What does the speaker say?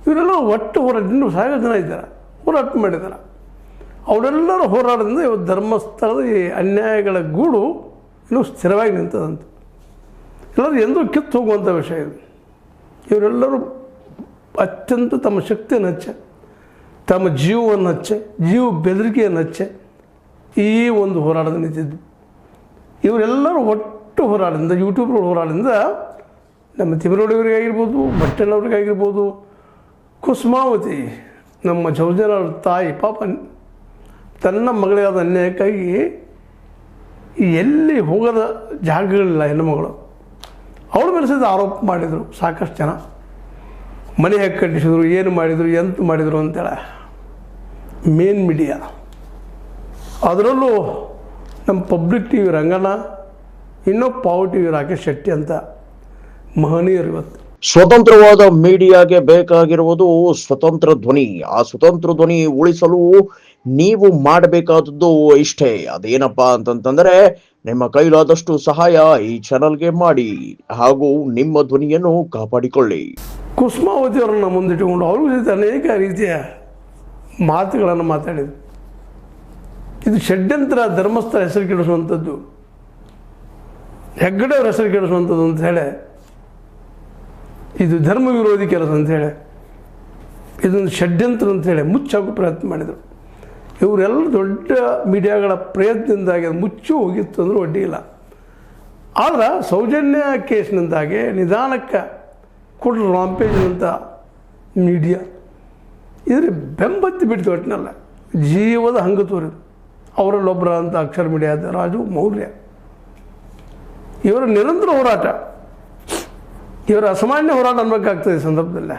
ಇವರೆಲ್ಲ ಒಟ್ಟು ಹೋರಾಟ ಇನ್ನೂ 1000 ಜನ ಇದ್ದಾರೆ, ಹೋರಾಟ ಮಾಡಿದ್ದಾರೆ. ಅವರೆಲ್ಲರ ಹೋರಾಟದಿಂದ ಇವತ್ತು ಧರ್ಮಸ್ಥಳದ ಈ ಅನ್ಯಾಯಗಳ ಗೂಡು ಇನ್ನೂ ಸ್ಥಿರವಾಗಿ ನಿಂತದಂತ. ಎಲ್ಲರೂ ಎಂದೂ ಕಿತ್ತು ಹೋಗುವಂಥ ವಿಷಯ ಇದು. ಇವರೆಲ್ಲರೂ ಅತ್ಯಂತ ತಮ್ಮ ಶಕ್ತಿಯನ್ನು ಹಚ್ಚೆ, ತಮ್ಮ ಜೀವವನ್ನು ಹಚ್ಚೆ, ಜೀವ ಬೆದರಿಕೆಯನ್ನು ಹಚ್ಚೆ ಈ ಒಂದು ಹೋರಾಟದ ನಿಂತಿದ್ದು. ಇವರೆಲ್ಲರೂ ಒಟ್ಟು ಹೋರಾಟದಿಂದ, ಯೂಟ್ಯೂಬ್ಗಳ ಹೋರಾಟದಿಂದ ನಮ್ಮ ತಿಮ್ಮರೋಡಿಯವರಿಗಾಗಿರ್ಬೋದು, ಭಟ್ಟಣ್ಣವ್ರಿಗಾಗಿರ್ಬೋದು, ಕುಸುಮಾವತಿ ನಮ್ಮ ಜೌಜನ ತಾಯಿ ಪಾಪ ತನ್ನ ಮಗಳಿಗಾದ ಅನ್ಯಾಯಕ್ಕಾಗಿ ಎಲ್ಲಿ ಹೋಗದ ಜಾಗಗಳಿಲ್ಲ ಹೆಣ್ಣುಮಗಳು, ಅವಳ ಮೇಲೆ ಸಹಿತ ಆರೋಪ ಮಾಡಿದರು ಸಾಕಷ್ಟು ಜನ. ಮನೆ ಹೇಗೆ ಕಟ್ಟಿಸಿದ್ರು, ಏನು ಮಾಡಿದರು, ಎಂತ ಮಾಡಿದರು ಅಂತೇಳಿ ಮೇನ್ ಮೀಡಿಯಾ, ಅದರಲ್ಲೂ ನಮ್ಮ ಪಬ್ಲಿಕ್ ಟಿ ವಿ ರಂಗಣ್ಣ, ಇನ್ನೂ power T V Rakesh Shetty ಅಂತ ಮಹನೀಯರು. ಇವತ್ತು ಸ್ವತಂತ್ರವಾದ ಮೀಡಿಯಾಗೆ ಬೇಕಾಗಿರುವುದು ಸ್ವತಂತ್ರ ಧ್ವನಿ. ಆ ಸ್ವತಂತ್ರ ಧ್ವನಿ ಉಳಿಸಲು ನೀವು ಮಾಡಬೇಕಾದದ್ದು ಇಷ್ಟೇ. ಅದೇನಪ್ಪಾ ಅಂತಂತಂದ್ರೆ ನಿಮ್ಮ ಕೈಲಾದಷ್ಟು ಸಹಾಯ ಈ ಚಾನಲ್ಗೆ ಮಾಡಿ ಹಾಗೂ ನಿಮ್ಮ ಧ್ವನಿಯನ್ನು ಕಾಪಾಡಿಕೊಳ್ಳಿ. ಕುಸುಮಾವತಿ ಅವರನ್ನು ಮುಂದಿಟ್ಟುಕೊಂಡು ಅವ್ರಿಗೂ ಸಹಿತ ಅನೇಕ ರೀತಿಯ ಮಾತುಗಳನ್ನು ಮಾತಾಡಿದರು. ಇದು ಷಡ್ಯಂತ್ರ, ಧರ್ಮಸ್ಥಳ ಹೆಸರು ಕೆಡಿಸುವಂಥದ್ದು, ಹೆಗ್ಗಡೆ ಅವ್ರ ಹೆಸರು ಕೆಡಿಸುವಂಥದ್ದು ಅಂತ ಹೇಳಿ, ಇದು ಧರ್ಮ ವಿರೋಧಿ ಕೆಲಸ ಅಂಥೇಳಿ, ಇದೊಂದು ಷಡ್ಯಂತ್ರ ಅಂಥೇಳಿ ಮುಚ್ಚಾಕೋ ಪ್ರಯತ್ನ ಮಾಡಿದರು. ಇವರೆಲ್ಲ ದೊಡ್ಡ ಮೀಡಿಯಾಗಳ ಪ್ರಯತ್ನದಿಂದಾಗಿ ಅದು ಮುಚ್ಚು ಹೋಗಿತ್ತು ಅಂದರೂ ಅಡ್ಡಿ ಇಲ್ಲ. ಆದ್ರೆ ಸೌಜನ್ಯ ಕೇಸ್ನಿಂದಾಗಿ ನಿಧಾನಕ್ಕೆ ಕೊಟ್ಟರು ರಾಂಪೇಜ್ನಂಥ ಮೀಡಿಯಾ ಇದ್ರೆ ಬೆಂಬತ್ತಿ ಬಿಡ್ತು. ಒಟ್ಟಿನಲ್ಲ ಜೀವದ ಹಂಗ ತೋರಿದ್ರು. ಅವರಲ್ಲೊಬ್ಬರ ಅಂತ ಅಕ್ಷರ ಮೀಡಿಯಾದ ರಾಜು ಮೌರ್ಯ, ಇವರ ನಿರಂತರ ಹೋರಾಟ, ಇವರ ಅಸಾಮಾನ್ಯ ಹೋರಾಟ ಅನ್ಬೇಕಾಗ್ತದೆ ಈ ಸಂದರ್ಭದಲ್ಲೇ.